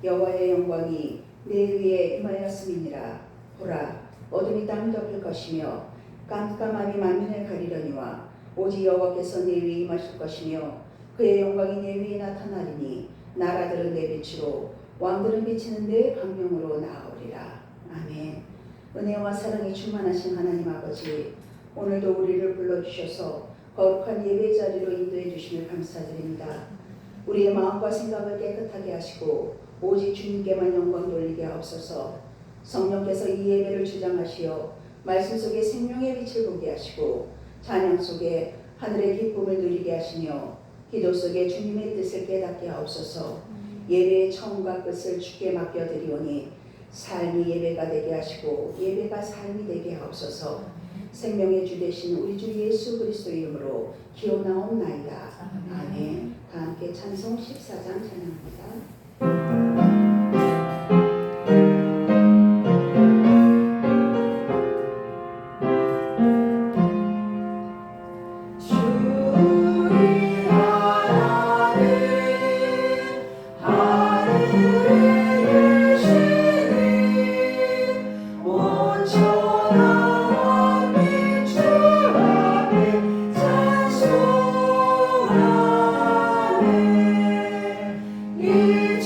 여호와의 영광이 내 위에 임하였음이니라. 보라, 어둠이 땅을 덮을 것이며 깜깜함이 만민을 가리려니와 오직 여호와께서 내 위에 임하실 것이며 그의 영광이 내 위에 나타나리니 나라들은 내 빛으로 왕들은 비치는 내 광명으로 나아오리라. 아멘. 은혜와 사랑이 충만하신 하나님 아버지, 오늘도 우리를 불러주셔서 거룩한 예배 자리로 인도해 주심을 감사드립니다. 우리의 마음과 생각을 깨끗하게 하시고 오직 주님께만 영광 돌리게 하옵소서. 성령께서 이 예배를 주장하시어 말씀 속에 생명의 빛을 보게 하시고 찬양 속에 하늘의 기쁨을 누리게 하시며 기도 속에 주님의 뜻을 깨닫게 하옵소서. 예배의 처음과 끝을 주께 맡겨드리오니 삶이 예배가 되게 하시고 예배가 삶이 되게 하옵소서. 생명의 주 되신 우리 주 예수 그리스도 이름으로 기도나옵나이다. 아멘. 다 함께 찬송 14장 찬양합니다. Yeah.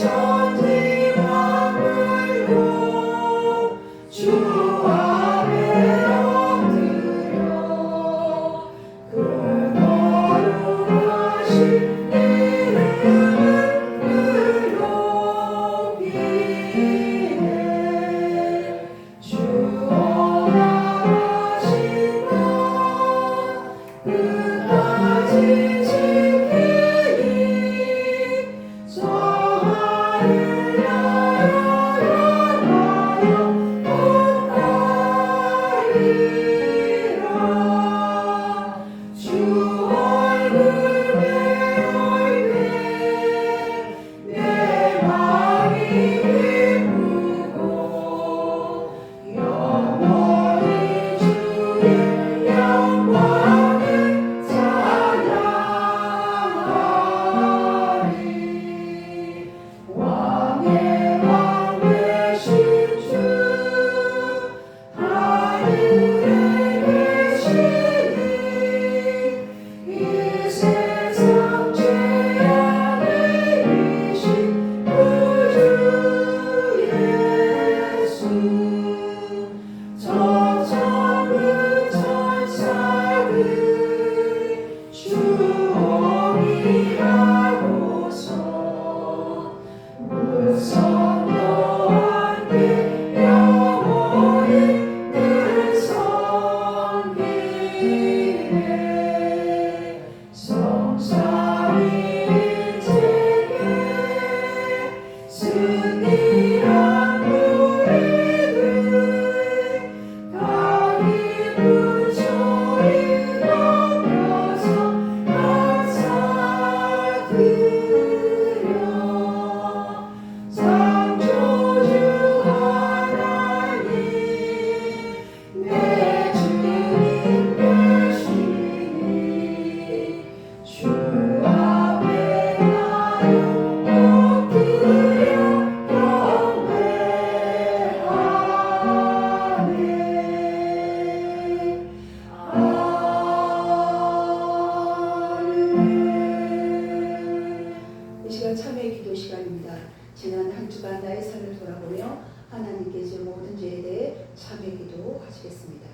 참회기도 하시겠습니다.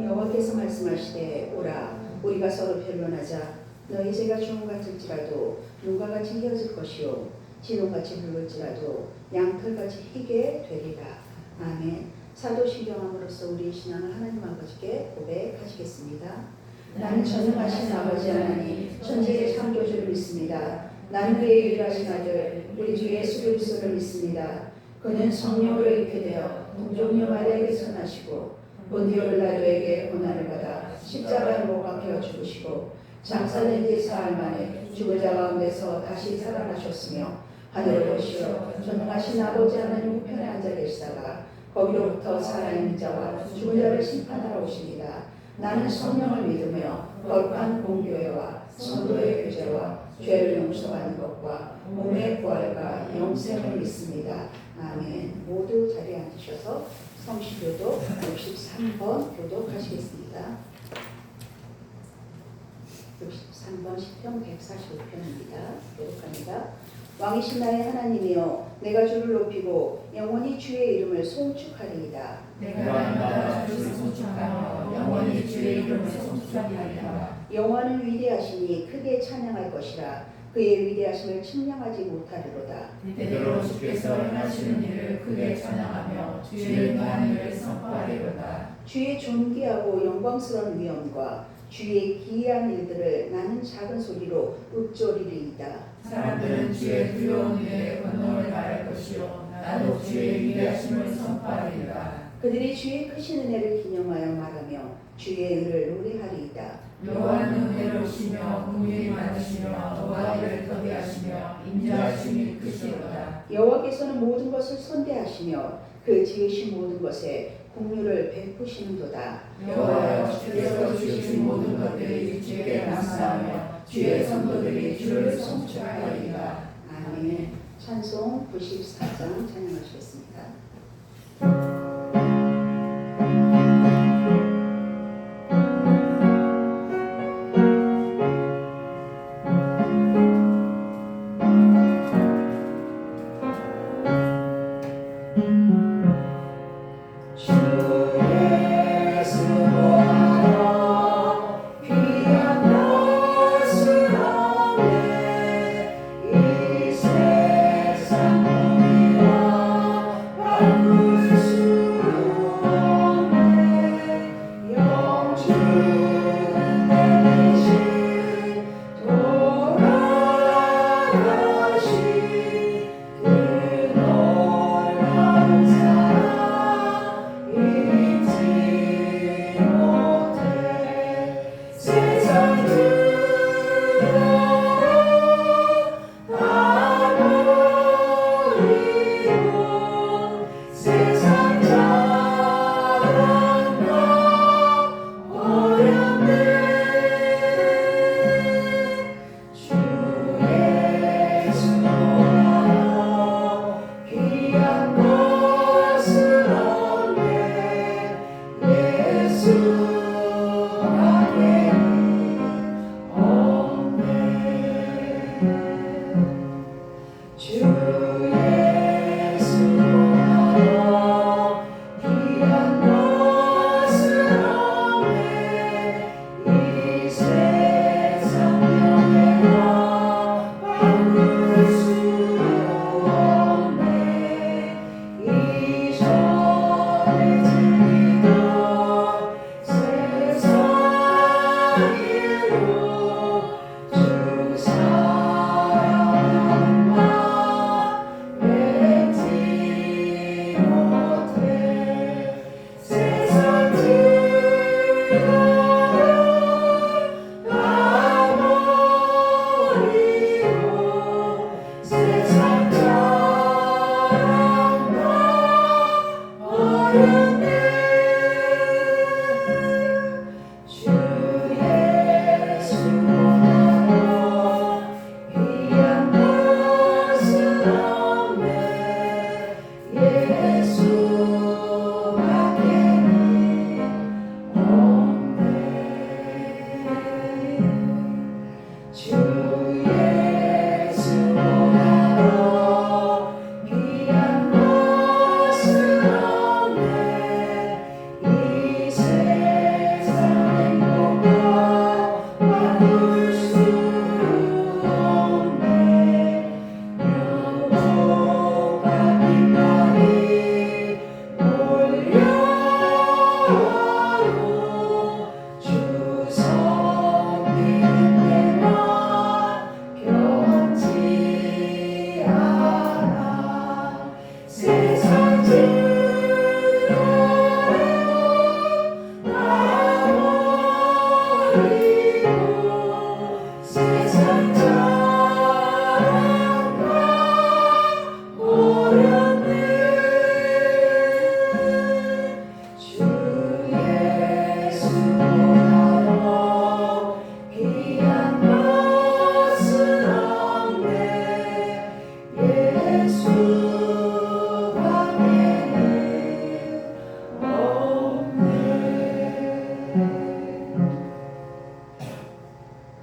여호와께서 말씀하시되 오라 우리가 서로 변론하자 너희 죄가 주홍 같을지라도 눈과 같이 희어질 것이요 진홍같이 붉을지라도 양털같이 희게 되리라. 아멘. 사도신경함으로써 우리의 신앙을 하나님 아버지께 고백하시겠습니다. 나는 전능하신 아버지 하나님 천지의 창조주를 믿습니다. 나는 그의 유일하신 아들 우리 주 예수 그리스도를 믿습니다. 그는 성령으로 잉태되어 동정녀 마리아에게서 나시고 본디오 빌라도에게 고난을 받아 십자가에 못 박혀 죽으시고 장사된 지 사흘 만에 죽은 자 가운데서 다시 살아나셨으며 하늘을 보시어 전능하신 아버지 하나님 우편에 앉아 계시다가 거기로부터 살아있는 자와 죽은 자를 심판하러 오십니다. 나는 성령을 믿으며 거룩한 공교회와 성도의 교제와 죄를 용서받는 것과 몸의 부활과 영생을 믿습니다. 아멘. 모두 자리에 앉으셔서 성시교독 63번 교독하시겠습니다. 63번 시편 145편입니다. 교독합니다. 왕이신 나의 하나님이여 내가 주를 높이고 영원히 주의 이름을 송축하리이다. 내가 날마다 주를 송축하며 영원히 주의 이름을 송축하리이다. 여호와는 위대하시니 크게 찬양할 것이라. 그의 위대하심을 측량하지 못하리로다. 이대로 주께서 행하시는 일을 크게 찬양하며 주의 인한 일을 선포하리로다. 주의 존귀하고 영광스러운 위엄과 주의 기이한 일들을 나는 작은 소리로 읊조리리이다. 사람들은 주의 두려운 일에 권능을 말할 것이요 나도 주의 위대하심을 선포하리이다. 그들이 주의 크신 은혜를 기념하여 말하며 주의 의를 노래하리이다. 여호와는 은혜로우시며 긍휼이 많으시며 노하기를 더디하시며 인자하심이 크시로다. 여호와께서는 모든 것을 선대하시며 그 지으신 모든 것에 공유를 베푸시는도다. 여호와여 주께서 주신 모든 것들이 주께 감사하며 주의 성도들이 주를 송축하리이다. 아멘. 찬송 94장 찬양하시겠습니다. 이 세상 우리와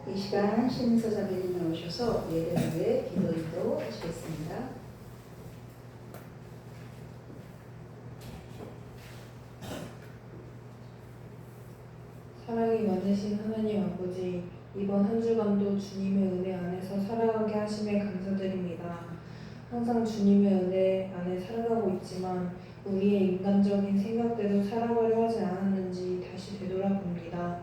이 시간 신민서 자매님 나오셔서 예배를 위해 기도 인도 하시겠습니다. 사랑이 많으신 하나님 아버지, 이번 한 주간도 주님의 은혜 안에서 살아가게 하심에 감사드립니다. 항상 주님의 은혜 안에 살아가고 있지만 우리의 인간적인 생각대로 살아가려 하지 않았는지 다시 되돌아봅니다.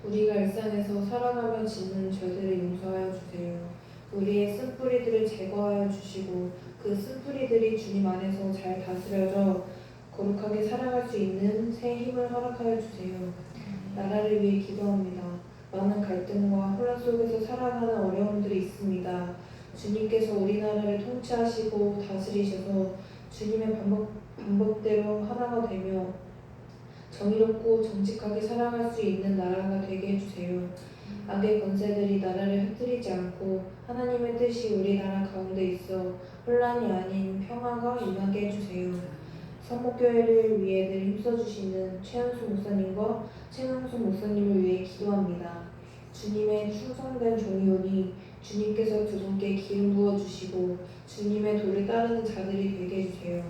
우리가 일상에서 살아가며 짓는 죄들을 용서하여 주세요. 우리의 쓴뿌리들을 제거하여 주시고 그 쓴뿌리들이 주님 안에서 잘 다스려져 거룩하게 살아갈 수 있는 새 힘을 허락하여 주세요. 나라를 위해 기도합니다. 많은 갈등과 혼란 속에서 살아가는 어려움들이 있습니다. 주님께서 우리나라를 통치하시고 다스리셔서 주님의 방법대로 하나가 되며 정의롭고 정직하게 살아갈 수 있는 나라가 되게 해주세요. 악의 권세들이 나라를 흩뜨리지 않고 하나님의 뜻이 우리나라 가운데 있어 혼란이 아닌 평화가 임하게 해주세요. 성목교회를 위해 늘 힘써주시는 최현수 목사님과 최명수 목사님을 위해 기도합니다. 주님의 충성된 종이오니 주님께서 두 분께 기름 부어주시고 주님의 도를 따르는 자들이 되게 해주세요.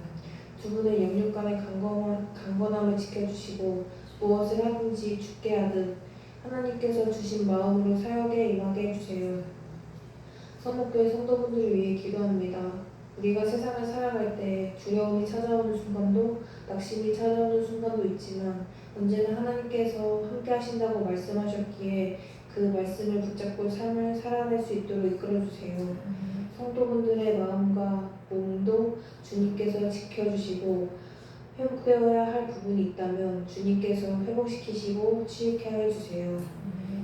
두 분의 영육 간의 강건함을 지켜주시고 무엇을 하든지 죽게 하듯 하나님께서 주신 마음으로 사역에 임하게 해주세요. 성목교회 성도분들을 위해 기도합니다. 우리가 세상을 살아갈 때 두려움이 찾아오는 순간도 낙심이 찾아오는 순간도 있지만 언제나 하나님께서 함께 하신다고 말씀하셨기에 그 말씀을 붙잡고 삶을 살아낼 수 있도록 이끌어주세요. 성도분들의 마음과 몸도 주님께서 지켜주시고 회복되어야 할 부분이 있다면 주님께서 회복시키시고 치유케 하여 주세요.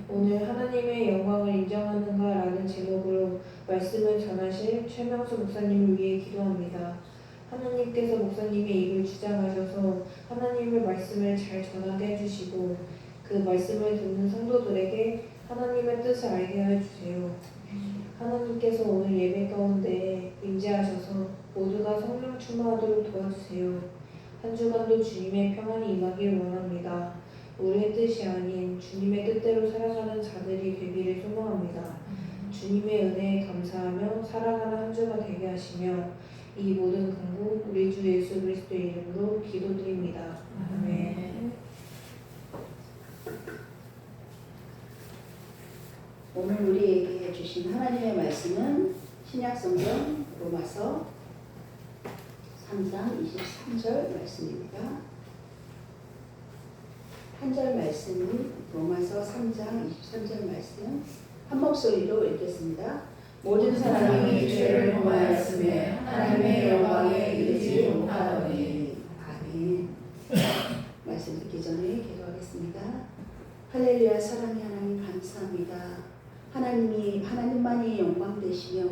오늘 하나님의 영광을 인정하는가 라는 제목으로 말씀을 전하실 최명수 목사님을 위해 기도합니다. 하나님께서 목사님의 입을 주장하셔서 하나님의 말씀을 잘 전하게 해주시고 그 말씀을 듣는 성도들에게 하나님의 뜻을 알게 해주세요. 하나님께서 오늘 예배 가운데 임재하셔서 모두가 성령 충만하도록 도와주세요. 한 주간도 주님의 평안이 임하길 원합니다. 우리의 뜻이 아닌 주님의 뜻대로 살아가는 자들이 되기를 소망합니다. 주님의 은혜에 감사하며 살아가는 한 주가 되게 하시며 이 모든 간구 우리 주 예수 그리스도의 이름으로 기도드립니다. 아멘. 오늘 우리에게 주신 하나님의 말씀은 신약성경 로마서 3장 23절 말씀입니다. 한 절 말씀은 로마서 3장 23절 말씀 한 목소리로 읽겠습니다. 모든 사람이 죄를 범하였음에 하나님의 영광에 이르지 못하더니. 아멘. 말씀 듣기 전에 기도하겠습니다. 할렐루야. 사랑의 하나님 감사합니다. 하나님만이 영광 되시며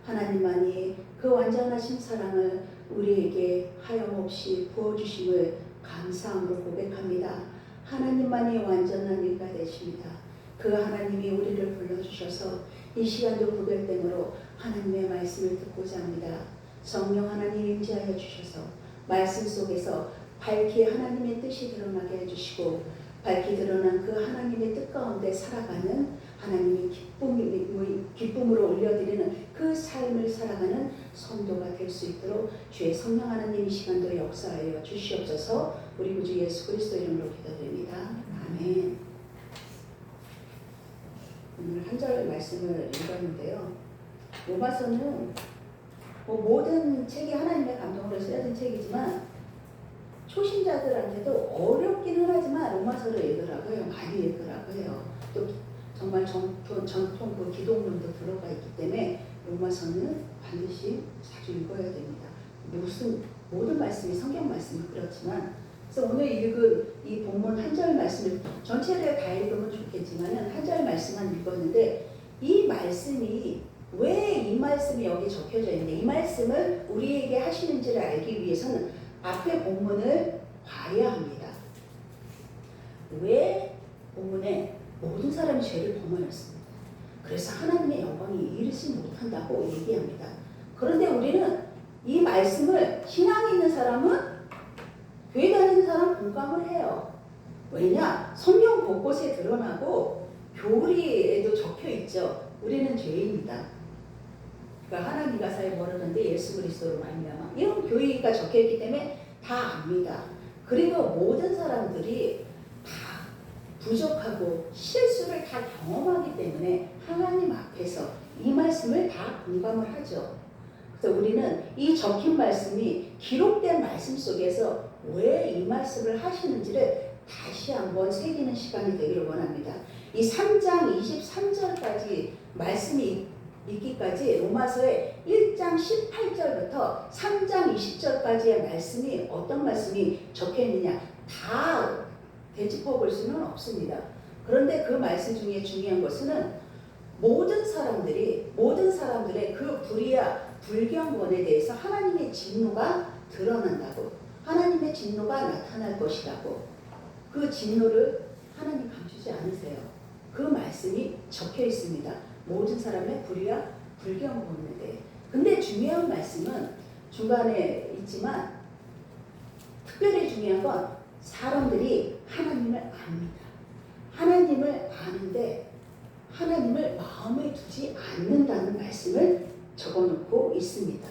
하나님만이 그 완전하신 사랑을 우리에게 하염없이 부어주심을 감사함으로 고백합니다. 하나님만이 완전한 일가 되십니다. 그 하나님이 우리를 불러주셔서 이 시간도 구별됨으로 하나님의 말씀을 듣고자 합니다. 성령 하나님 임재하여 주셔서 말씀 속에서 밝히 하나님의 뜻이 드러나게 해주시고 밝히 드러난 그 하나님의 뜻 가운데 살아가는 하나님의 기쁨으로 올려드리는 그 삶을 살아가는 성도가 될 수 있도록 주의 성령 하나님 이 시간도 역사하여 주시옵소서. 우리 구주 예수 그리스도 이름으로 기도드립니다. 아멘. 오늘 한 절 말씀을 읽었는데요. 로마서는 모든 책이 하나님의 감동으로 쓰여진 책이지만 초신자들한테도 어렵기는 하지만 로마서를 읽으라고요. 많이 읽으라고요. 또 정말 전통 그 기독론도 들어가 있기 때문에 로마서는 반드시 자주 읽어야 됩니다. 모든 말씀이 성경 말씀이 그렇지만 그래서 오늘 읽은 이 본문 한 절 말씀을 전체를 다 읽으면 좋겠지만은 한 절 말씀만 읽었는데 이 말씀이 왜 이 말씀이 여기 적혀져 있는데 이 말씀을 우리에게 하시는지를 알기 위해서는 앞에 본문을 봐야 합니다. 왜 본문에 모든 사람이 죄를 범하였습니다. 그래서 하나님의 영광이 이르지 못한다고 얘기합니다. 그런데 우리는 이 말씀을 신앙이 있는 사람은 교회 다니는 사람 공감을 해요. 왜냐? 성경 곳곳에 드러나고 교리에도 적혀 있죠. 우리는 죄인이다. 그러니까 하나님 가사에 모르는데 예수 그리스도로 말미암아 이런 교리가 적혀 있기 때문에 다 압니다. 그리고 모든 사람들이 다 부족하고 실수를 다 경험하기 때문에 하나님 앞에서 이 말씀을 다 공감을 하죠. 그래서 우리는 이 적힌 말씀이 기록된 말씀 속에서 왜 이 말씀을 하시는지를 다시 한번 새기는 시간이 되기를 원합니다. 이 3장 23절까지 말씀이 있기까지 로마서의 1장 18절부터 3장 20절까지의 말씀이 어떤 말씀이 적혀 있느냐 다 되짚어 볼 수는 없습니다. 그런데 그 말씀 중에 중요한 것은 모든 사람들의 그 불경건에 대해서 하나님의 진노가 드러난다고, 하나님의 진노가 나타날 것이라고, 그 진노를 하나님 감추지 않으세요. 그 말씀이 적혀 있습니다. 모든 사람의 불경건에 대해. 근데 중요한 말씀은 중간에 있지만 특별히 중요한 건 사람들이 하나님을 압니다. 하나님을 아는데 하나님을 마음에 두지 않는다는 말씀을 적어놓고 있습니다.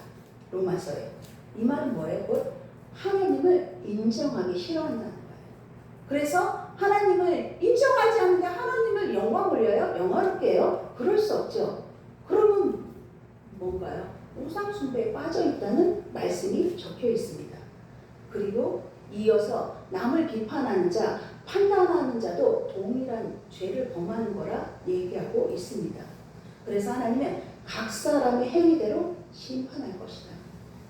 로마서에. 이 말은 뭐예요? 곧 하나님을 인정하기 싫어한다는 거예요. 그래서 하나님을 인정하지 않는데 하나님을 영광 올려요? 영화롭게 해요? 그럴 수 없죠. 그러면 뭔가요? 우상 숭배에 빠져 있다는 말씀이 적혀 있습니다. 그리고 이어서 남을 비판하는 자, 판단하는 자도 동일한 죄를 범하는 거라 얘기하고 있습니다. 그래서 하나님은 각 사람의 행위대로 심판할 것이다.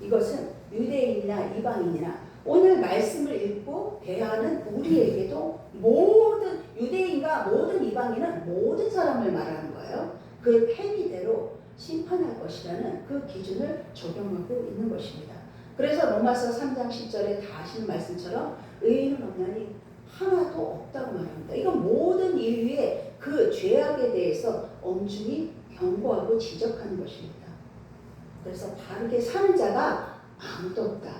이것은 유대인이나 이방인이나 오늘 말씀을 읽고 대하는 우리에게도 모든 유대인과 모든 이방인은 모든 사람을 말하는 거예요. 그 행위대로 심판할 것이라는 그 기준을 적용하고 있는 것입니다. 그래서 로마서 3장 10절에 다 하시는 말씀처럼 의인은 없나니 하나도 없다고 말합니다. 이건 모든 인류의 그 죄악에 대해서 엄중히 경고하고 지적하는 것입니다. 그래서 바르게 사는 자가 아무도 없다.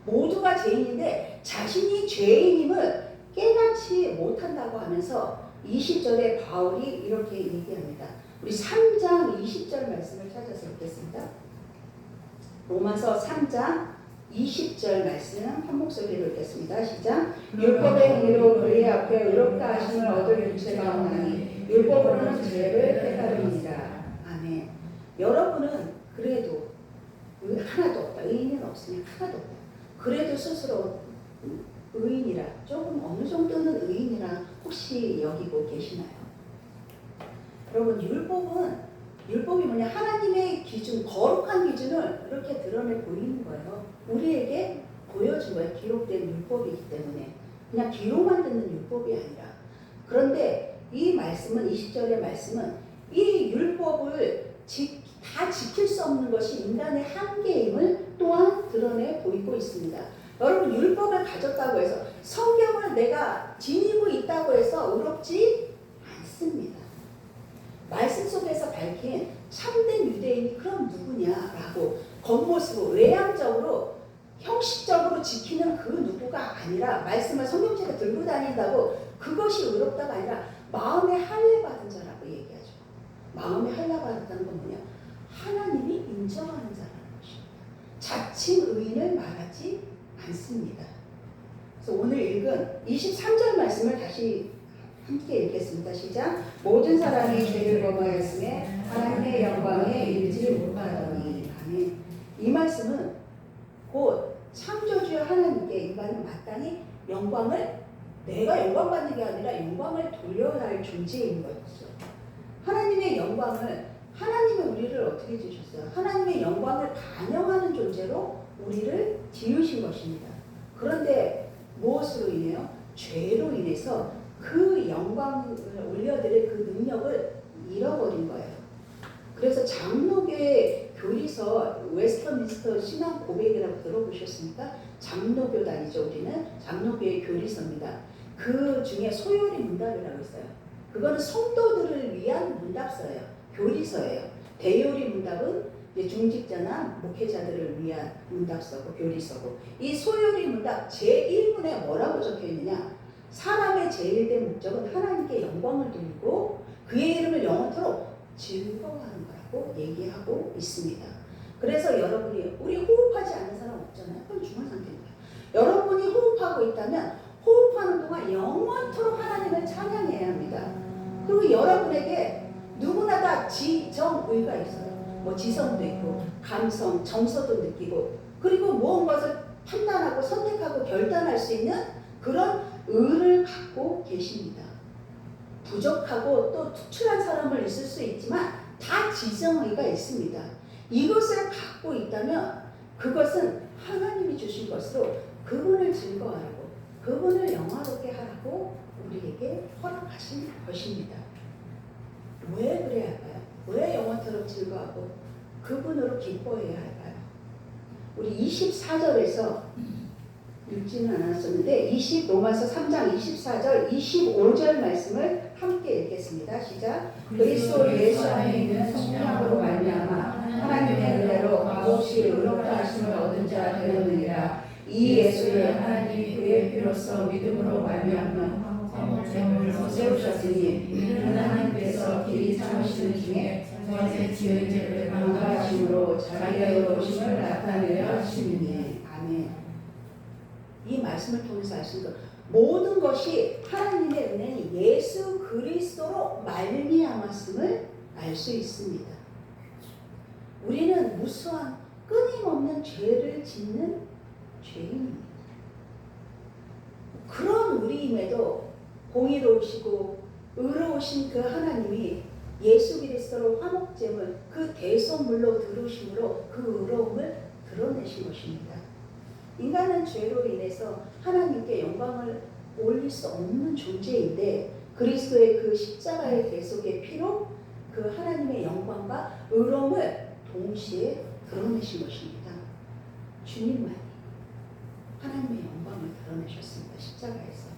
모두가 죄인인데 자신이 죄인임을 깨닫지 못한다고 하면서 20절에 바울이 이렇게 얘기합니다. 우리 3장 20절 말씀을 찾아서 읽겠습니다. 로마서 3장 20절 말씀 한 목소리로 읽겠습니다. 시작. 율법의 행위로 그의 앞에 의롭다 하심을 얻을 육체가 없나니 율법으로는 죄를 깨달으니라. 아멘. 여러분은 그래도 하나도 없다. 의인은 없으니 하나도 없다. 그래도 스스로 의인이라 조금 어느 정도는 의인이라 혹시 여기고 계시나요? 여러분 율법이 뭐냐? 하나님의 기준, 거룩한 기준을 이렇게 드러내 보이는 거예요. 우리에게 보여준 거예요. 기록된 율법이기 때문에. 그냥 귀로만 듣는 율법이 아니라. 그런데 이 말씀은 20절의 말씀은 이 율법을 다 지킬 수 없는 것이 인간의 한계임을 또한 드러내 보이고 있습니다. 여러분, 율법을 가졌다고 해서, 성경을 내가 지니고 있다고 해서 의롭지 않습니다. 말씀 속에서 밝힌 참된 유대인이 그럼 누구냐라고 겉모습으로 외향적으로 형식적으로 지키는 그 누구가 아니라, 말씀을 성경책에 들고 다닌다고 그것이 의롭다가 아니라 마음에 할례 받은 자라고 얘기하죠. 마음에 할례 받았다는 건 뭐냐? 하나님이 인정하는 자라는 것입니다. 자칭 의인을 말하지 않습니다. 그래서 오늘 읽은 23절 말씀을 다시 함께 읽겠습니다. 시작. 모든 사람이 죄를 범하였음에 하나님의 영광에 이르지 못하더니. 아멘. 이 말씀은 곧 창조주 하나님께 인간은 마땅히 영광을, 내가 영광 받는 게 아니라 영광을 돌려야 할 존재인 거죠. 하나님의 영광을, 하나님은 우리를 어떻게 지으셨어요? 하나님의 영광을 반영하는 존재로 우리를 지으신 것입니다. 그런데 무엇으로 인해요? 죄로 인해서 그 영광을 올려드릴 그 능력을 잃어버린 거예요. 그래서 장로교의 교리서, 웨스터민스터 신앙 고백이라고 들어보셨습니까? 장로교단이죠. 우리는 장로교의 교리서입니다. 그 중에 소요리 문답이라고 있어요. 그거는 성도들을 위한 문답서예요. 교리서예요. 대요리 문답은 이제 중직자나 목회자들을 위한 문답서고 교리서고, 이 소요리 문답 제1문에 뭐라고 적혀 있느냐? 사람의 제일된 목적은 하나님께 영광을 돌리고 그의 이름을 영원토록 즐거워하는 거라고 얘기하고 있습니다. 그래서 여러분이, 우리 호흡하지 않는 사람 없잖아요. 그건 중한 상태입니다. 여러분이 호흡하고 있다면 호흡하는 동안 영원토록 하나님을 찬양해야 합니다. 그리고 여러분에게 누구나 다 지정의가 있어요. 뭐 지성도 있고 감성, 정서도 느끼고, 그리고 무언가를 판단하고 선택하고 결단할 수 있는 그런 의를 갖고 계십니다. 부족하고 또 특출한 사람을 있을 수 있지만 다 지정의가 있습니다. 이것을 갖고 있다면 그것은 하나님이 주신 것으로 그분을 즐거워하고 그분을 영화롭게 하라고 우리에게 허락하신 것입니다. 왜 그래야 할까요? 왜 영원토록 즐거워하고 그분으로 기뻐해야 할까요? 우리 24절에서 읽지는 않았었는데 로마서 3장 24절 25절 말씀을 함께 읽겠습니다. 시작. 그리스도 예수 안에 있는 성령으로 말미암아 하나님의 은혜로 값없이 의롭다 하심을 얻은 자 되었느니라. 이 예수를 하나님이 그의 피로써 믿음으로 말미암아 화목제물로 세우셨으니 이는 하나님께서 길이 참으시는 중에 전에 지은 죄를 강구하심으로 자기의 의로우심을 나타내려 하심이니. 아멘. 이 말씀을 통해서 아시는 것, 모든 것이 하나님의 은혜는 예수 그리스도로 말미암았음을 알 수 있습니다. 우리는 무수한 끊임없는 죄를 짓는 죄인입니다. 그런 우리임에도 공의로우시고 의로우신 그 하나님이 예수 그리스도로 화목제물, 그 대속물로 들으심으로 그 의로움을 드러내신 것입니다. 인간은 죄로 인해서 하나님께 영광을 올릴 수 없는 존재인데, 그리스도의 그 십자가의 대속의 피로 그 하나님의 영광과 의로움을 동시에 드러내신 것입니다. 주님만이 하나님의 영광을 드러내셨습니다. 십자가에서.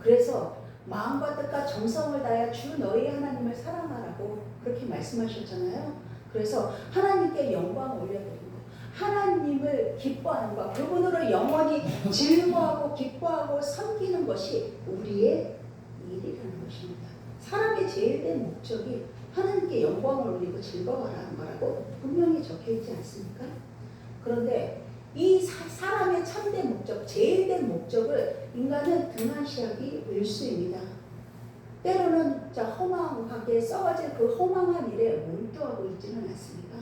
그래서 마음과 뜻과 정성을 다하여 주 너희 하나님을 사랑하라고 그렇게 말씀하셨잖아요. 그래서 하나님께 영광을 올려드리고 하나님을 기뻐하는 것, 그분으로 영원히 즐거워하고 기뻐하고 섬기는 것이 우리의 일이라는 것입니다. 사람의 제일된 목적이 하나님께 영광을 올리고 즐거워하는 거라고 분명히 적혀있지 않습니까? 그런데 이 사람의 참된 목적, 제일된 목적을 인간은 등한시하기 일쑤입니다. 때로는 허망하게 썩어질 그 허망한 일에 몰두하고 있지는 않습니까?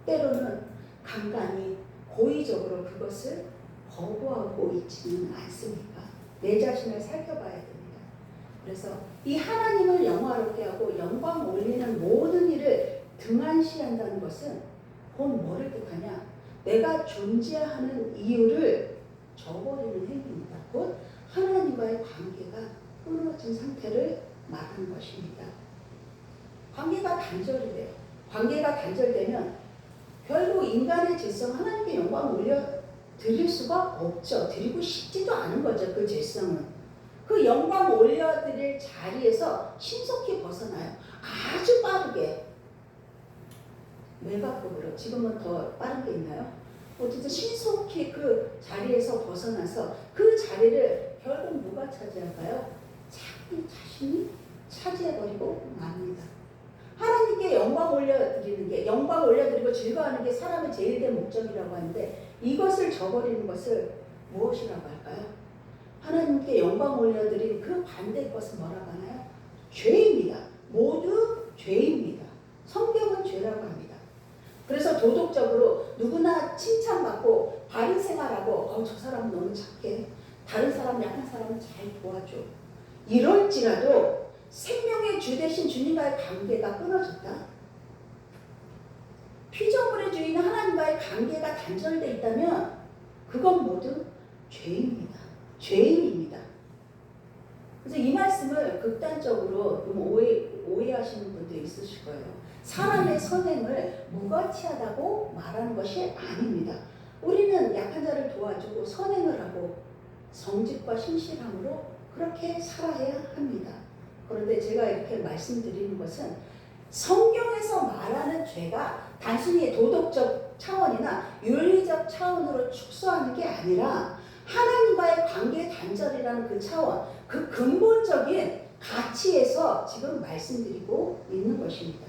때로는 간간히 고의적으로 그것을 거부하고 있지는 않습니까? 내 자신을 살펴봐야 됩니다. 그래서 이 하나님을 영화롭게 하고 영광 올리는 모든 일을 등한시한다는 것은 곧 뭐를 뜻하냐? 내가 존재하는 이유를 저버리는 행위입니다. 곧 하나님과의 관계가 끊어진 상태를 말하는 것입니다. 관계가 단절이 돼요. 관계가 단절되면 결국 인간의 질성 하나님께 영광을 올려 드릴 수가 없죠. 드리고 싶지도 않은 거죠. 그 질성은. 그 영광 올려드릴 자리에서 신속히 벗어나요. 아주 빠르게. 메가급으로. 지금은 더 빠른 게 있나요? 어쨌든 신속히 그 자리에서 벗어나서 그 자리를 결국 누가 차지할까요? 자기 자신이 차지해버리고 맙니다. 하나님께 영광 올려드리는 게, 영광 올려드리고 즐거워하는 게 사람의 제일 된 목적이라고 하는데, 이것을 저버리는 것을 무엇이라고 할까요? 하나님께 영광 올려드린 그 반대 것은 뭐라고 하나요? 죄입니다. 모두 죄입니다. 성경은 죄라고 합니다. 그래서 도덕적으로 누구나 칭찬받고 바른 생활하고 저 사람은 너무 착해. 다른 사람, 약한 사람은 잘 도와줘. 이럴지라도 생명의 주 되신 주님과의 관계가 끊어졌다. 피조물의 주인 하나님과의 관계가 단절되어 있다면 그건 모두 죄입니다. 죄인입니다. 그래서 이 말씀을 극단적으로 너무 오해하시는 분들이 있으실 거예요. 사람의 선행을 무가치하다고 말하는 것이 아닙니다. 우리는 약한 자를 도와주고 선행을 하고 정직과 신실함으로 그렇게 살아야 합니다. 그런데 제가 이렇게 말씀드리는 것은 성경에서 말하는 죄가 단순히 도덕적 차원이나 윤리적 차원으로 축소하는 게 아니라 하나님과의 관계 단절이라는 그 차원, 그 근본적인 가치에서 지금 말씀드리고 있는 것입니다.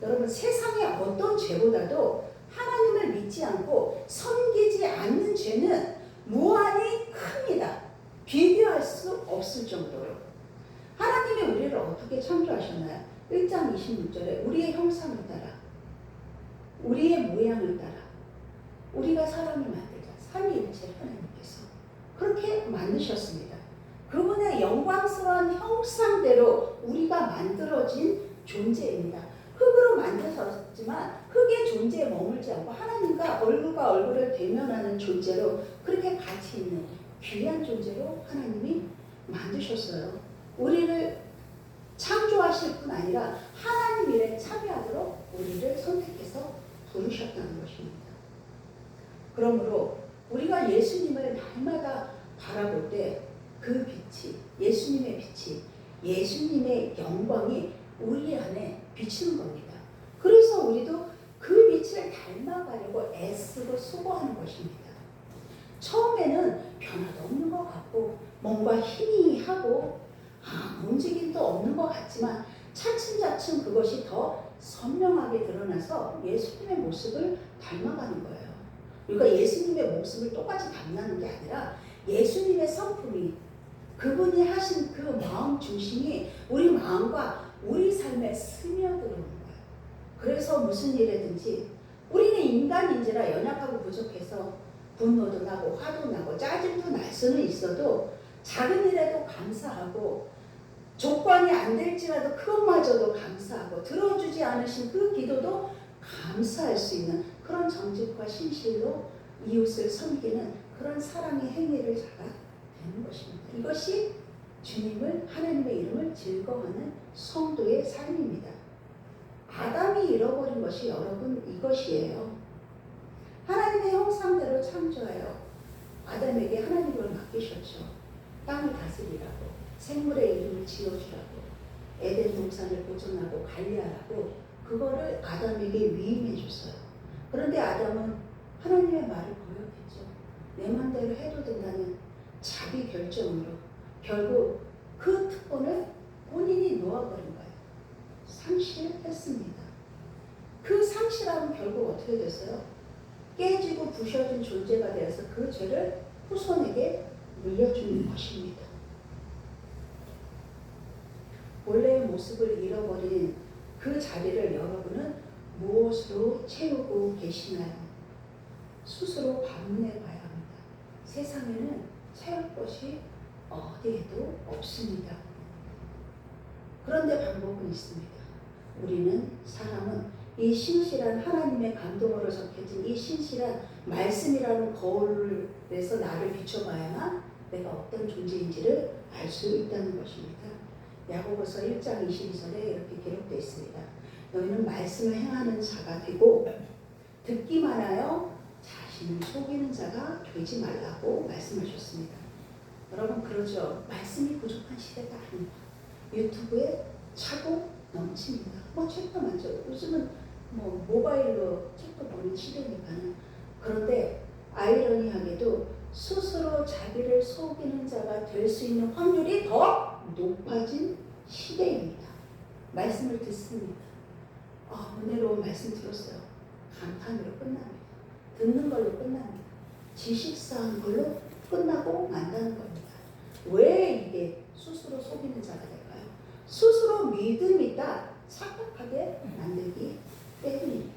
여러분, 세상의 어떤 죄보다도 하나님을 믿지 않고 섬기지 않는 죄는 무한히 큽니다. 비교할 수 없을 정도로. 하나님이 우리를 어떻게 창조하셨나요? 1장 26절에 우리의 형상을 따라, 우리의 모양을 따라, 우리가 사람을 만들자. 삼위일체 하나님께서 그렇게 만드셨습니다. 그분의 영광스러운 형상대로 우리가 만들어진 존재입니다. 흙으로 만드셨지만 흙의 존재에 머물지 않고 하나님과 얼굴과 얼굴을 대면하는 존재로, 그렇게 가치 있는 귀한 존재로 하나님이 만드셨어요. 우리를 창조하실 뿐 아니라 하나님 일에 참여하도록 우리를 선택해서 부르셨다는 것입니다. 그러므로 우리가 예수님을 날마다 바라볼 때 그 빛이, 예수님의 빛이, 예수님의 영광이 우리 안에 비치는 겁니다. 그래서 우리도 그 빛을 닮아가려고 애쓰고 수고하는 것입니다. 처음에는 변화도 없는 것 같고 뭔가 희미하고 움직임도 없는 것 같지만 차츰차츰 그것이 더 선명하게 드러나서 예수님의 모습을 닮아가는 거예요. 그러니까 예수님의 모습을 똑같이 닮는 게 아니라 예수님의 성품이, 그분이 하신 그 마음 중심이 우리 마음과 우리 삶에 스며들어오는 거예요. 그래서 무슨 일이든지 우리는 인간인지라 연약하고 부족해서 분노도 나고 화도 나고 짜증도 날 수는 있어도 작은 일에도 감사하고 조건이 안 될지라도 그것마저도 감사하고 들어주지 않으신 그 기도도 감사할 수 있는 그런 정직과 신실로 이웃을 섬기는 그런 사랑의 행위를 자가 되는 것입니다. 이것이 주님을, 하나님의 이름을 즐거워하는 성도의 삶입니다. 아담이 잃어버린 것이 여러분 이것이에요. 하나님의 형상대로 창조하여 아담에게 하나님을 맡기셨죠. 땅을 다스리라고, 생물의 이름을 지어주라고, 에덴 동산을 보존하고 관리하라고 그거를 아담에게 위임해 줬어요. 그런데 아담은 하나님의 말을 거역했죠. 내 맘대로 해도 된다는 자기 결정으로 결국 그 특권을 본인이 놓아버린 거예요. 상실했습니다. 그 상실함은 결국 어떻게 됐어요? 깨지고 부셔진 존재가 되어서 그 죄를 후손에게 물려주는 것입니다. 원래의 모습을 잃어버린 그 자리를 여러분은 무엇으로 채우고 계시나요? 스스로 반문해 봐야 합니다. 세상에는 채울 것이 어디에도 없습니다. 그런데 방법은 있습니다. 우리는, 사람은 이 신실한 하나님의 감동으로 적혀진 이 신실한 말씀이라는 거울에서 나를 비춰봐야만 내가 어떤 존재인지를 알 수 있다는 것입니다. 야고보서 1장 22절에 이렇게 기록되어 있습니다. 너희는 말씀을 행하는 자가 되고 듣기만 하여 자신을 속이는 자가 되지 말라고 말씀하셨습니다. 여러분 그러죠. 말씀이 부족한 시대가 아닙니다. 유튜브에 차고 넘칩니다. 책도 많죠. 요즘은 모바일로 책도 보는 시대니까는. 그런데 아이러니하게도 스스로 자기를 속이는 자가 될 수 있는 확률이 더 높아진 시대입니다. 말씀을 듣습니다. 은혜로운 말씀 들었어요. 감탄으로 끝납니다. 듣는 걸로 끝납니다. 지식 쌓은 걸로 끝나고 만다는 겁니다. 왜 이게 스스로 속이는 자가 될까요? 스스로 믿음이다 착각하게 만들기 때문입니다.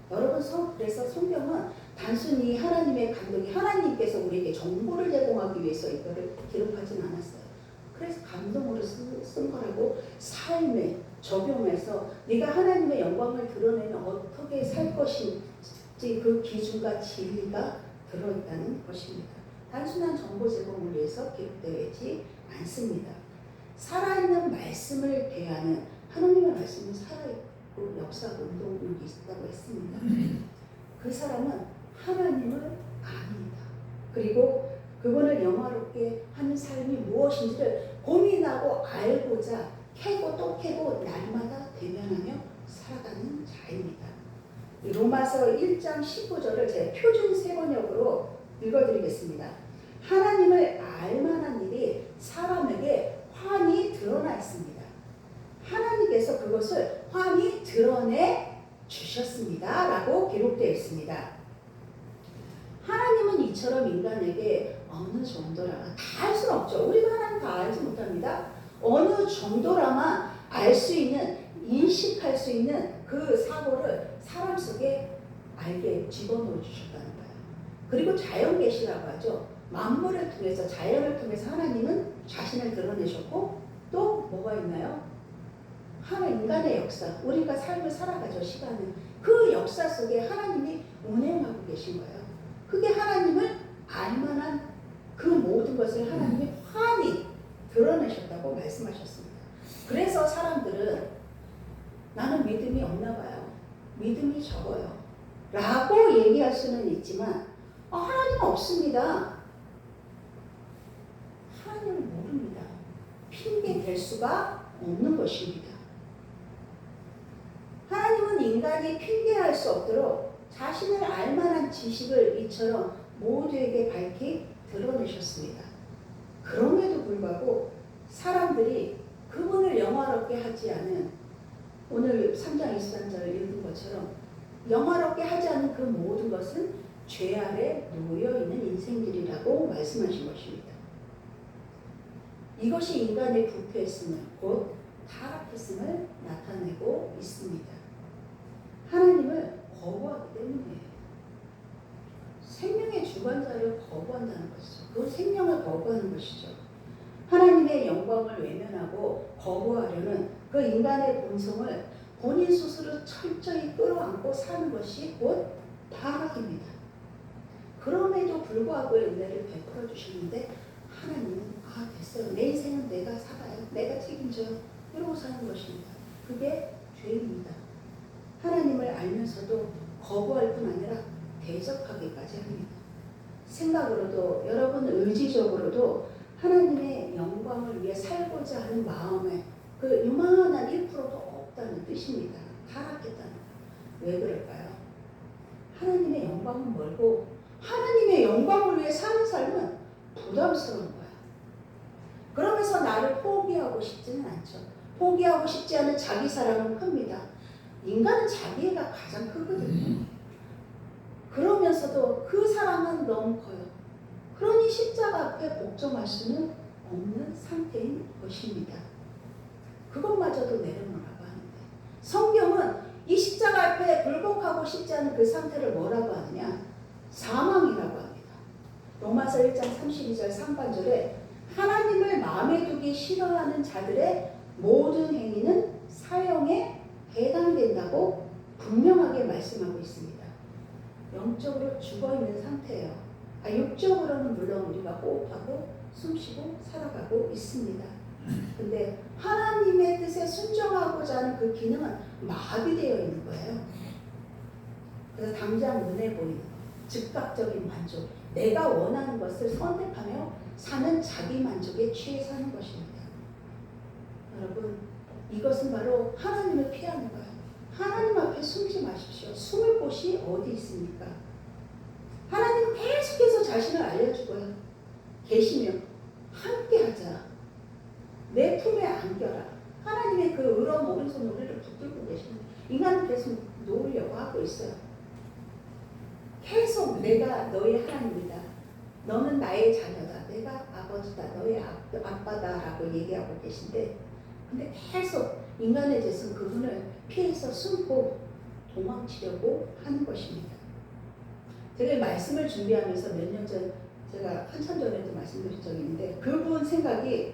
여러분 그래서 성경은 단순히 하나님의 감독이 하나님께서 우리에게 정보를 제공하기 위해서 이거를 기록하진 않았어요. 그래서 감동으로 쓴 거라고 삶에 적용해서 네가 하나님의 영광을 드러내면 어떻게 살 것인지 그 기준과 진리가 들어있다는 것입니다. 단순한 정보 제공을 위해서 기록되어 있지 않습니다. 살아있는 말씀을 대하는 하나님의 말씀은 살아있고 역사하고 운동력이 있다고 했습니다. 그 사람은 하나님을 압니다. 그리고 그분을 영화롭게 하는 삶이 무엇인지를 고민하고 알고자 캐고 또 캐고 날마다 대면하며 살아가는 자입니다. 로마서 1장 19절을 제 표준 세번역으로 읽어드리겠습니다. 하나님을 알만한 일이 사람에게 환히 드러나 있습니다. 하나님께서 그것을 환히 드러내 주셨습니다. 라고 기록되어 있습니다. 하나님은 이처럼 인간에게 어느 정도라면 다 알 수는 없죠. 우리가 하나님 다 알지 못합니다. 어느 정도라만 알 수 있는, 인식할 수 있는 그 사고를 사람 속에 알게 집어넣어 주셨다는 거예요. 그리고 자연 계시라고 하죠. 만물을 통해서, 자연을 통해서 하나님은 자신을 드러내셨고 또 뭐가 있나요? 인간의 역사, 우리가 삶을 살아가죠. 시간은 그 역사 속에 하나님이 운행하고 계신 거예요. 그게 하나님을 알만한 그 모든 것을 하나님이 환히 드러내셨다고 말씀하셨습니다. 그래서 사람들은 나는 믿음이 없나 봐요. 믿음이 적어요. 라고 얘기할 수는 있지만 하나님은 없습니다. 하나님을 모릅니다. 핑계 댈 수가 없는 것입니다. 하나님은 인간이 핑계할 수 없도록 자신을 알만한 지식을 이처럼 모두에게 밝히 드러내셨습니다. 그럼에도 불구하고 사람들이 그분을 영화롭게 하지 않은, 오늘 3장 23절을 읽은 것처럼 영화롭게 하지 않은 그 모든 것은 죄 아래 놓여있는 인생들이라고 말씀하신 것입니다. 이것이 인간의 부패했음을, 곧 타락했음을 나타내고 있습니다. 하나님을 거부하기 때문이에요. 생명의 주관자를 거부한다는 것이죠. 그 생명을 거부하는 것이죠. 하나님의 영광을 외면하고 거부하려는 그 인간의 본성을 본인 스스로 철저히 끌어안고 사는 것이 곧 타락입니다. 그럼에도 불구하고 은혜를 베풀어 주시는데 하나님은 됐어요. 내 인생은 내가 살아요. 내가 책임져. 이러고 사는 것입니다. 그게 죄입니다. 하나님을 알면서도 거부할 뿐 아니라 대적하기까지 합니다. 생각으로도 여러분 의지적으로도 하나님의 영광을 위해 살고자 하는 마음에 그 유만한 1%도 없다는 뜻입니다. 타락했다는 것. 왜 그럴까요? 하나님의 영광은 멀고 하나님의 영광을 위해 사는 삶은 부담스러운 거야. 그러면서 나를 포기하고 싶지는 않죠. 포기하고 싶지 않은 자기 사랑은 큽니다. 인간은 자기애가 가장 크거든요. 그러면서도 그 사랑은 너무 커요. 그러니 십자가 앞에 복종할 수는 없는 상태인 것입니다. 그것마저도 내려놓으라고 하는데 성경은 이 십자가 앞에 굴복하고 싶지 않은 그 상태를 뭐라고 하느냐? 사망이라고 합니다. 로마서 1장 32절 상반절에 하나님을 마음에 두기 싫어하는 자들의 모든 행위는 사형에 해당된다고 분명하게 말씀하고 있습니다. 영적으로 죽어있는 상태예요. 육적으로는 물론 우리가 호흡하고 숨쉬고 살아가고 있습니다. 근데 하나님의 뜻에 순종하고자 하는 그 기능은 마비되어 있는 거예요. 그래서 당장 눈에 보이는 것, 즉각적인 만족, 내가 원하는 것을 선택하며 사는 자기 만족에 취해 사는 것입니다. 여러분, 이것은 바로 하나님을 피하는 거예요. 하나님 앞에 숨지 마십시오. 숨을 곳이 어디 있습니까? 하나님은 계속해서 자신을 알려주고요. 계시며 함께하자. 내 품에 안겨라. 하나님의 그 의로운 오른손 우리를 붙들고 계십니다. 인간은 계속 놓으려고 하고 있어요. 계속 내가 너의 하나님이다. 너는 나의 자녀다. 내가 아버지다. 너의 아빠다라고 얘기하고 계신데, 근데 계속 인간의 죄는 그분을 피해서 숨고 도망치려고 하는 것입니다. 제가 말씀을 준비하면서 몇 년 전, 제가 한참 전에도 말씀드린 적이 있는데 그분 생각이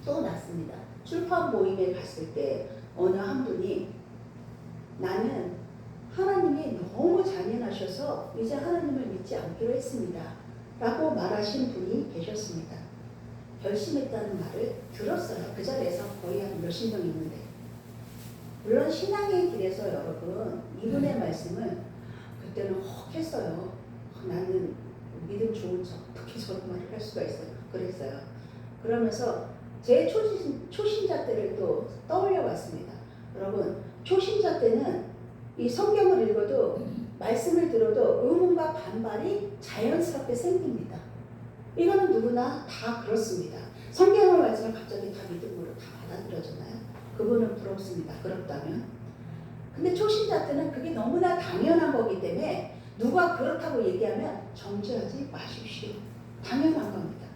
또 났습니다. 출판 모임에 갔을 때 어느 한 분이 나는 하나님이 너무 잔인하셔서 이제 하나님을 믿지 않기로 했습니다. 라고 말하신 분이 계셨습니다. 결심했다는 말을 들었어요. 그 자리에서 거의 한 몇십 명 있는데. 물론 신앙의 길에서 여러분 이분의 말씀을 그때는 혹했어요. 나는 믿음 좋은 척 어떻게 저런 말을 할 수가 있어요. 그랬어요. 그러면서 제 초신자 때를 또 떠올려 봤습니다. 여러분, 초신자 때는 이 성경을 읽어도 말씀을 들어도 의문과 반발이 자연스럽게 생깁니다. 이거는 누구나 다 그렇습니다. 성경을 말씀을 갑자기 다 믿음으로 다 받아들여잖아요. 그분은 부럽습니다. 그렇다면. 근데 초신자 때는 그게 너무나 당연한 거기 때문에 누가 그렇다고 얘기하면 정죄하지 마십시오. 당연한 겁니다.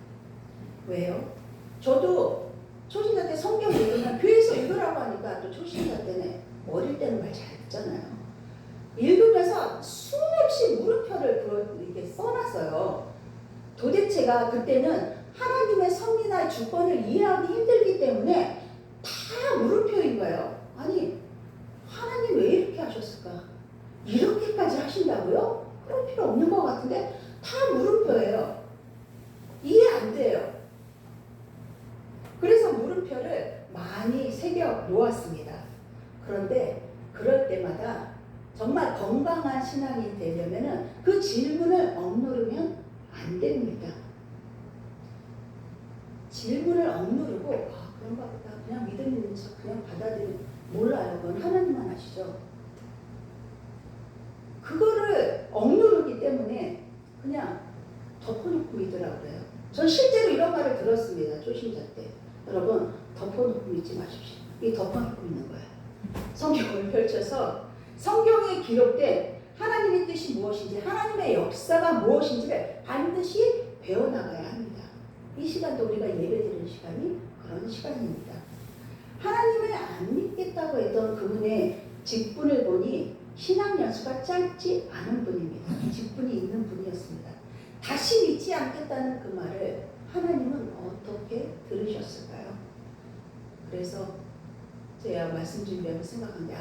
왜요? 저도 초신자 때 성경 읽으면 교회에서 읽으라고 하니까 또 초신자 때는 어릴 때는 말 잘 듣잖아요. 읽으면서 수없이 물음표를 이렇게 써놨어요. 도대체가 그때는 하나님의 섭리나 주권을 이해하기 힘들기 때문에 다 물음표인 거예요. 아니, 하나님 왜 이렇게 하셨을까? 이렇게까지 하신다고요? 그럴 필요 없는 것 같은데 다 물음표예요. 이해 안 돼요. 그래서 물음표를 많이 새겨 놓았습니다. 그런데 그럴 때마다 정말 건강한 신앙이 되려면 그 질문을 억누르면 안 됩니다. 질문을 억누르고 그런가 보다 그냥 믿음 있는 척 그냥 받아들이면 몰라요. 그건 하나님만 아시죠. 그거를 억누르기 때문에 그냥 덮어놓고 믿으라고 그래요. 전 실제로 이런 말을 들었습니다. 초신자 때. 여러분, 덮어놓고 믿지 마십시오. 이 덮어놓고 믿는 거예요. 성경을 펼쳐서 성경에 기록된 하나님의 뜻이 무엇인지, 하나님의 역사가 무엇인지를 반드시 배워나가야 합니다. 이 시간도 우리가 예배드리는 시간이 그런 시간입니다. 하나님을 안 믿겠다고 했던 그분의 직분을 보니 신앙 연수가 짧지 않은 분입니다. 직분이 있는 분이었습니다. 다시 믿지 않겠다는 그 말을 하나님은 어떻게 들으셨을까요? 그래서 제가 말씀 준비하면서 생각한 게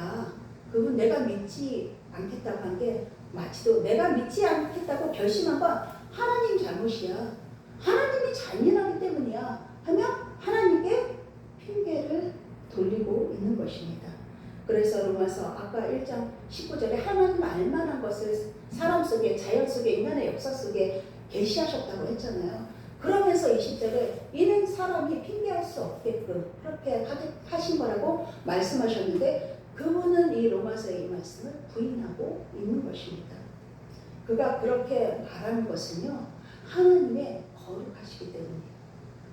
그분 내가 믿지 않겠다고 한 게 마치도 내가 믿지 않겠다고 결심한 건 하나님 잘못이야. 하나님이 잔인하기 때문이야. 하며 하나님께 핑계를 돌리고 있는 것입니다. 그래서 로마서 아까 1장 19절에 하나님 알만한 것을 사람 속에, 자연 속에, 인간의 역사 속에 계시하셨다고 했잖아요. 그러면서 20절에 이는 사람이 핑계할 수 없게끔 그렇게 하신 거라고 말씀하셨는데 그분은 이 로마서의 이 말씀을 부인하고 있는 것입니다. 그가 그렇게 말하는 것은요, 하나님의 거룩하시기 때문이에요.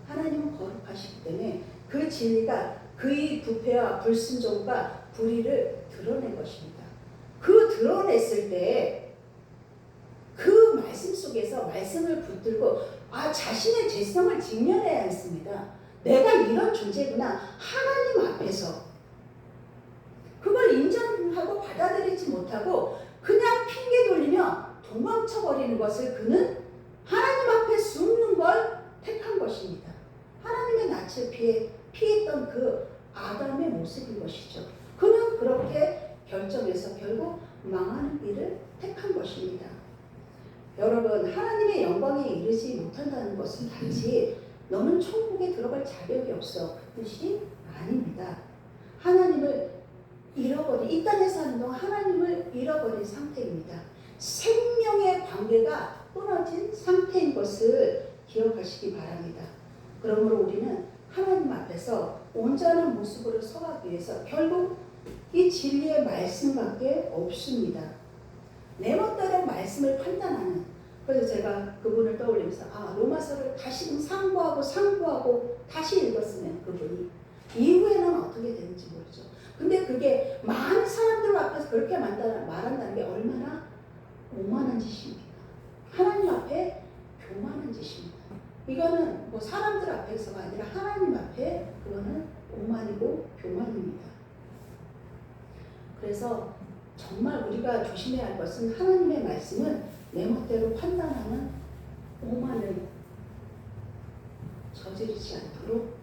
하나님은 거룩하시기 때문에 그 진리가 그의 부패와 불순종과 불의를 드러낸 것입니다. 그 드러냈을 때 그 말씀 속에서 말씀을 붙들고 자신의 죄성을 직면해야 했습니다. 내가 이런 존재구나. 하나님 앞에서 그걸 인정하고 받아들이지 못하고 그냥 핑계 돌리며 도망쳐버리는 것을 그는 하나님 앞에 숨는 걸 택한 것입니다. 하나님의 낯을 피했던 그 아담의 모습인 것이죠. 그는 그렇게 결정해서 결국 망하는 길을 택한 것입니다. 여러분, 하나님의 영광에 이르지 못한다는 것은 단지 너는 천국에 들어갈 자격이 없어 그 뜻이 아닙니다. 하나님을 잃어버린, 이 땅에 사는 동안 하나님을 잃어버린 상태입니다. 생명의 관계가 끊어진 상태인 것을 기억하시기 바랍니다. 그러므로 우리는 하나님 앞에서 온전한 모습으로 서가기 위해서 결국 이 진리의 말씀밖에 없습니다. 내 멋대로 말씀을 판단하는, 그래서 제가 그분을 떠올리면서 로마서를 다시금 상고하고 다시 읽었으면 그분이 이후에는 어떻게 되는지 모르죠. 근데 그게 많은 사람들 앞에서 그렇게 말한다는 게 얼마나 오만한 짓입니까? 하나님 앞에 교만한 짓입니다. 이거는 뭐 사람들 앞에서가 아니라 하나님 앞에 그거는 오만이고 교만입니다. 그래서 정말 우리가 조심해야 할 것은 하나님의 말씀은 내 멋대로 판단하는 오만을 저지르지 않도록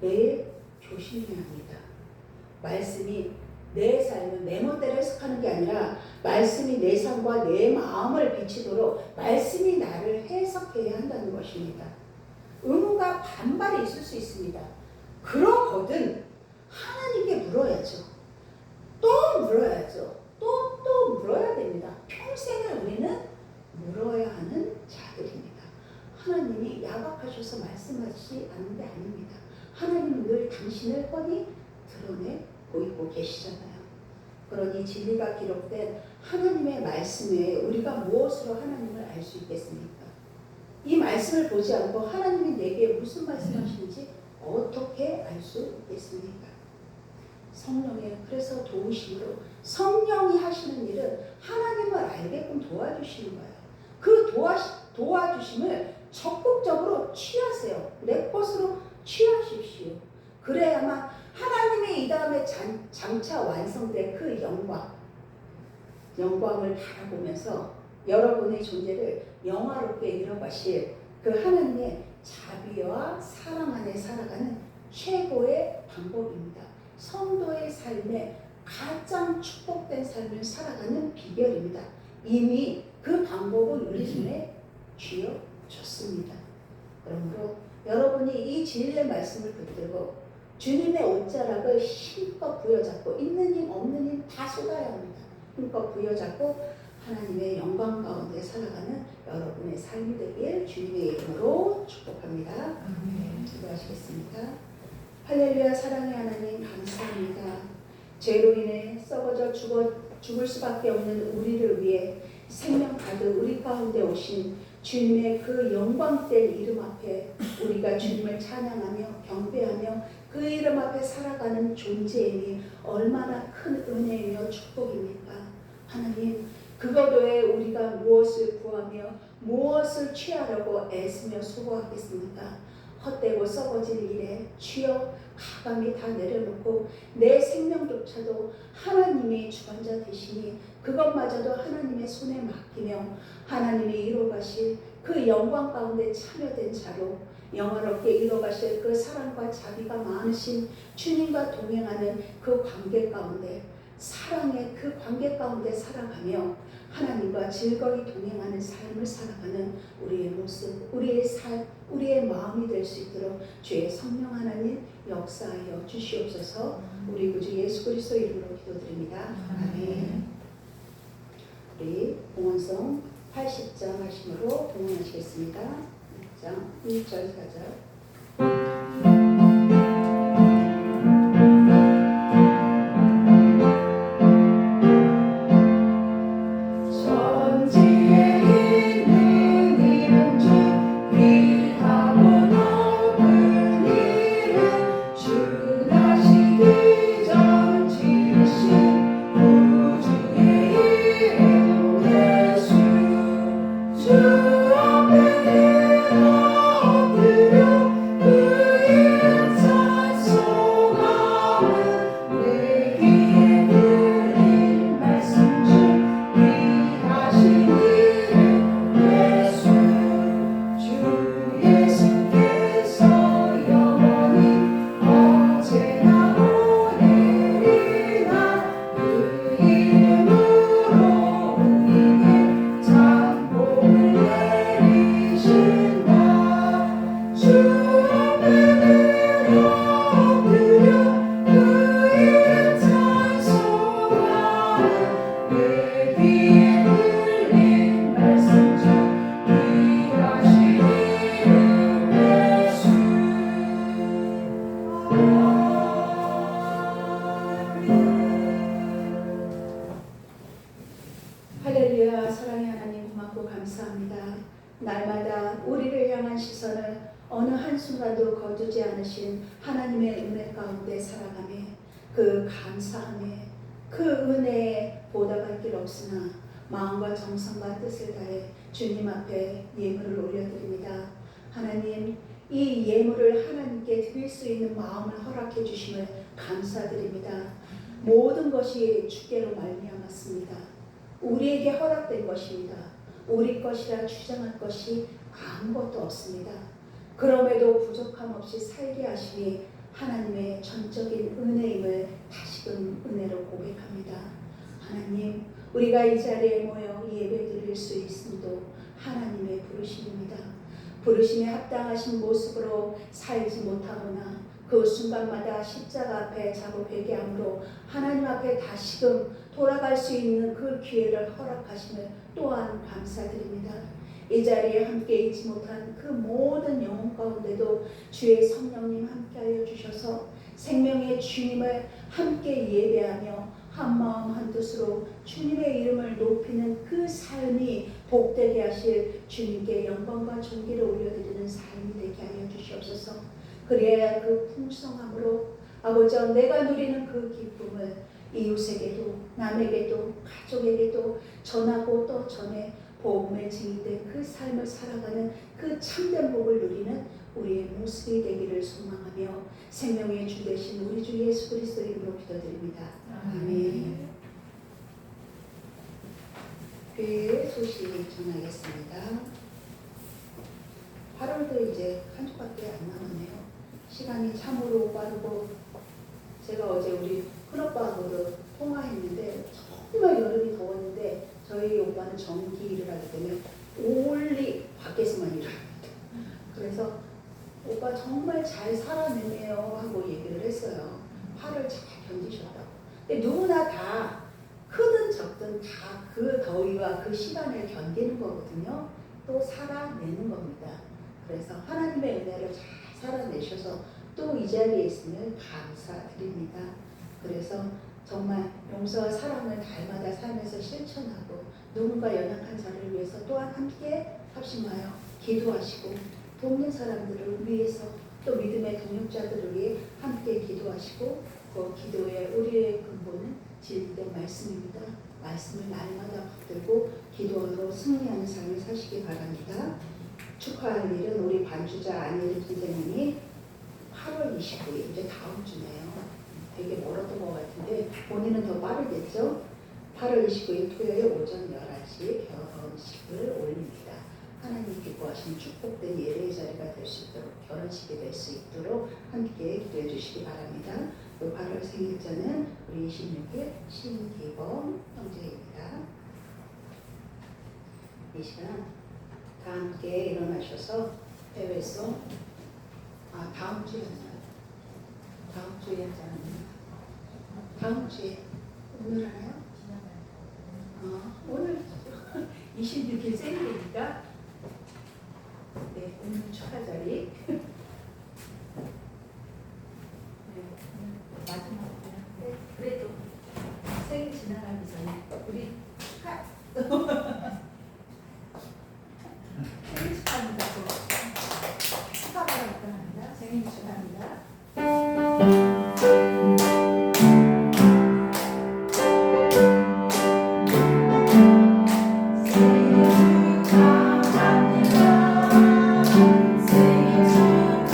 매일 조심해야 합니다. 말씀이 내 삶을 내 멋대로 해석하는 게 아니라 말씀이 내 삶과 내 마음을 비치도록 말씀이 나를 해석해야 한다는 것입니다. 의무가 반발이 있을 수 있습니다. 그러거든 하나님께 물어야죠. 또 물어야죠. 또 물어야 됩니다. 평생을 우리는 물어야 하는 자들입니다. 하나님이 야박하셔서 말씀하시지 않는 게 아닙니다. 하나님은 늘 당신을 뻔히 드러내고 있고 계시잖아요. 그러니 진리가 기록된 하나님의 말씀 외에 우리가 무엇으로 하나님을 알 수 있겠습니까? 이 말씀을 보지 않고 하나님이 내게 무슨 말씀하시는지 어떻게 알 수 있겠습니까? 성령의 그래서 도우심으로 성령이 하시는 일은 하나님을 알게끔 도와주시는 거예요. 그 도와주심을 적극적으로 취하세요. 내 것으로 취하십시오. 그래야만 하나님의 이 다음에 장차 완성된 그 영광을 바라보면서 여러분의 존재를 영화롭게 이뤄가실 그 하나님의 자비와 사랑 안에 살아가는 최고의 방법입니다. 성도의 삶에 가장 축복된 삶을 살아가는 비결입니다. 이미 그 방법은 우리 손에 쥐어줬습니다. 그러므로 여러분이 이 진리의 말씀을 붙들고 주님의 옷자락을 힘껏 부여잡고 있는 힘 없는 힘 다 쏟아야 합니다. 힘껏 부여잡고 하나님의 영광 가운데 살아가는 여러분의 삶이 되길 주님의 이름으로 축복합니다. 기도하시겠습니다. 할렐루야. 사랑의 하나님 감사합니다. 죄로 인해 썩어져 죽을 수밖에 없는 우리를 위해 생명 가득 우리 가운데 오신 주님의 그 영광된 이름 앞에 우리가 주님을 찬양하며 경배하며 그 이름 앞에 살아가는 존재임이 얼마나 큰 은혜이며 축복입니까? 하나님, 그것 외에 우리가 무엇을 구하며 무엇을 취하려고 애쓰며 수고하겠습니까? 헛되고 썩어질 일에 주여 가감히 다 내려놓고 내 생명조차도 하나님이 주관자 되시니 그것마저도 하나님의 손에 맡기며 하나님이 이루어가실 그 영광 가운데 참여된 자로 영원롭게 이루어가실 그 사랑과 자비가 많으신 주님과 동행하는 그 관계 가운데 사랑의 그 관계 가운데 살아가며 하나님과 즐거이 동행하는 삶을 살아가는 우리의 모습, 우리의 삶, 우리의 마음이 될 수 있도록 주의 성령 하나님 역사하여 주시옵소서. 우리 구주 예수 그리스도 이름으로 기도드립니다. 아멘. 우리 봉헌송 80장 하심으로 봉헌하시겠습니다. 1장 1절 4절 주 앞에 내가 엎드려 그 시선을 어느 한순간도 거두지 않으신 하나님의 은혜 가운데 살아가며 그 감사함에 그 은혜에 보답할 길 없으나 마음과 정성과 뜻을 다해 주님 앞에 예물을 올려드립니다. 하나님, 이 예물을 하나님께 드릴 수 있는 마음을 허락해 주심을 감사드립니다. 모든 것이 주께로 말미암았습니다. 우리에게 허락된 것입니다. 우리 것이라 주장할 것이 아무것도 없습니다. 그럼에도 부족함 없이 살게 하시니 하나님의 전적인 은혜임을 다시금 은혜로 고백합니다. 하나님, 우리가 이 자리에 모여 예배드릴 수 있음도 하나님의 부르심입니다. 부르심에 합당하신 모습으로 살지 못하거나 그 순간마다 십자가 앞에 자고 회개함으로 하나님 앞에 다시금 돌아갈 수 있는 그 기회를 허락하심을 또한 감사드립니다. 이 자리에 함께 있지 못한 그 모든 영혼 가운데도 주의 성령님 함께하여 주셔서 생명의 주님을 함께 예배하며 한마음 한뜻으로 주님의 이름을 높이는 그 삶이 복되게 하실 주님께 영광과 존귀를 올려드리는 삶이 되게 하여 주시옵소서. 그래야 그 풍성함으로 아버지와 내가 누리는 그 기쁨을 이웃에게도 남에게도 가족에게도 전하고 또 전해 복음의 증인된 그 삶을 살아가는 그 참된 복을 누리는 우리의 모습이 되기를 소망하며 생명의 주 되신 우리 주 예수 그리스도 이름으로 기도드립니다. 아멘. 교회의 소식 전하겠습니다. 8월도 이제 한 주밖에 안 남았네요. 시간이 참으로 빠르고 제가 어제 우리 큰오빠하고 통화했는데 정말 여름이 더웠는데 저희 오빠는 전기 일을 하기 때문에 올리 밖에서만 일합니다. 그래서 오빠 정말 잘 살아내네요 하고 얘기를 했어요. 화를 잘 견디셨다고. 근데 누구나 다 크든 적든 다 그 더위와 그 시간을 견디는 거거든요. 또 살아내는 겁니다. 그래서 하나님의 은혜를 잘 살아내셔서 또 이 자리에 있음을 감사드립니다. 그래서 정말 용서와 사랑을 달마다 살면서 실천하고 누군가 연약한 자를 위해서 또한 함께 합심하여 기도하시고 돕는 사람들을 위해서 또 믿음의 동역자들을 위해 함께 기도하시고 그 기도의 우리의 근본은 진리된 말씀입니다. 말씀을 날마다 붙들고 기도로 승리하는 삶을 사시기 바랍니다. 축하할 일은 우리 반주자 안예림 선생님이 8월 29일 이제 다음 주네요. 되게 멀었던 것 같은데 본인은 더 빠르겠죠? 8월 29일 토요일 오전 11시 결혼식을 올립니다. 하나님 기뻐하시는 축복된 예배의 자리가 될 수 있도록 결혼식이 될 수 있도록 함께 기도해 주시기 바랍니다. 또 8월 생일자는 우리 26일 신기범 형제입니다. 이 시간 다 함께 일어나셔서 해외에서 다음 주였나요? 다음 주에 하지 않았나요? 다음 주에 오늘 하나요? 오늘 26일 생일이니까 네, 오늘 축하 자리 마지막이야. 네, 그래도 생일 지나가기 전에 우리 축하. 생일 축하합니다. 축하 바랍니다. 생일 축하합니다. 생일 축하합니다. 생일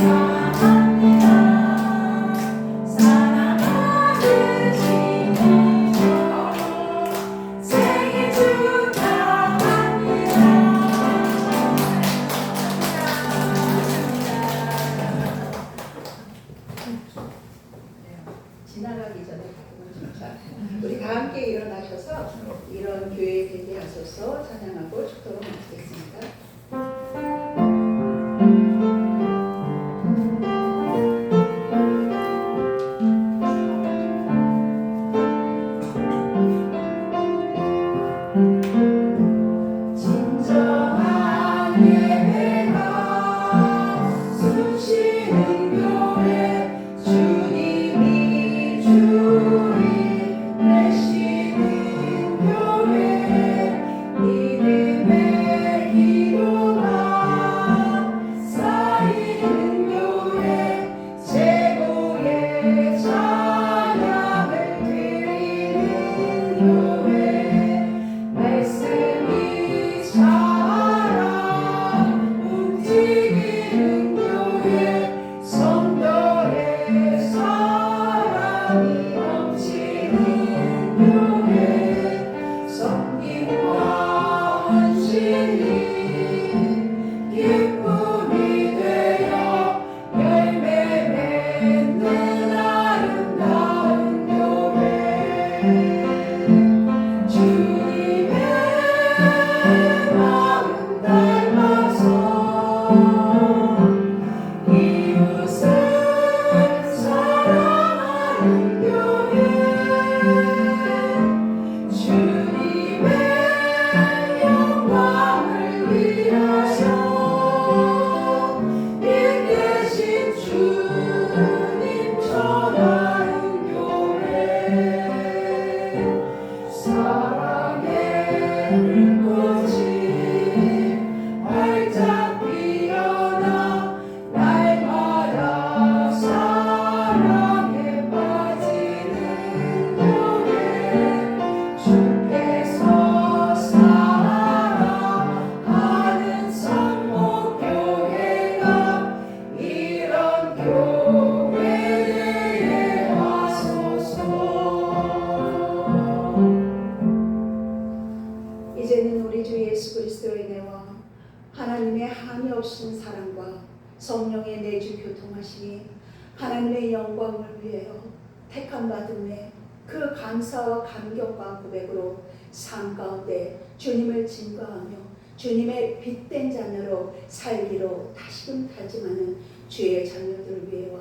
사랑과 성령의 내주 교통하심이 하나님의 영광을 위하여 택함 받음에 그 감사와 감격과 고백으로 삶 가운데 주님을 증거하며 주님의 빛된 자녀로 살기로 다시금 다짐하는 주의 자녀들을 위해와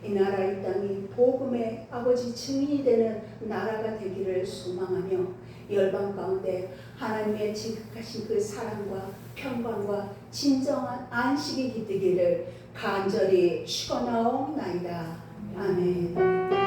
이 나라 이 땅이 복음의 아버지 증인이 되는 나라가 되기를 소망하며 열방 가운데 하나님의 지극하신 그 사랑과 평강과 진정한 안식이 깃들기를 간절히 축원하옵나이다. 아멘.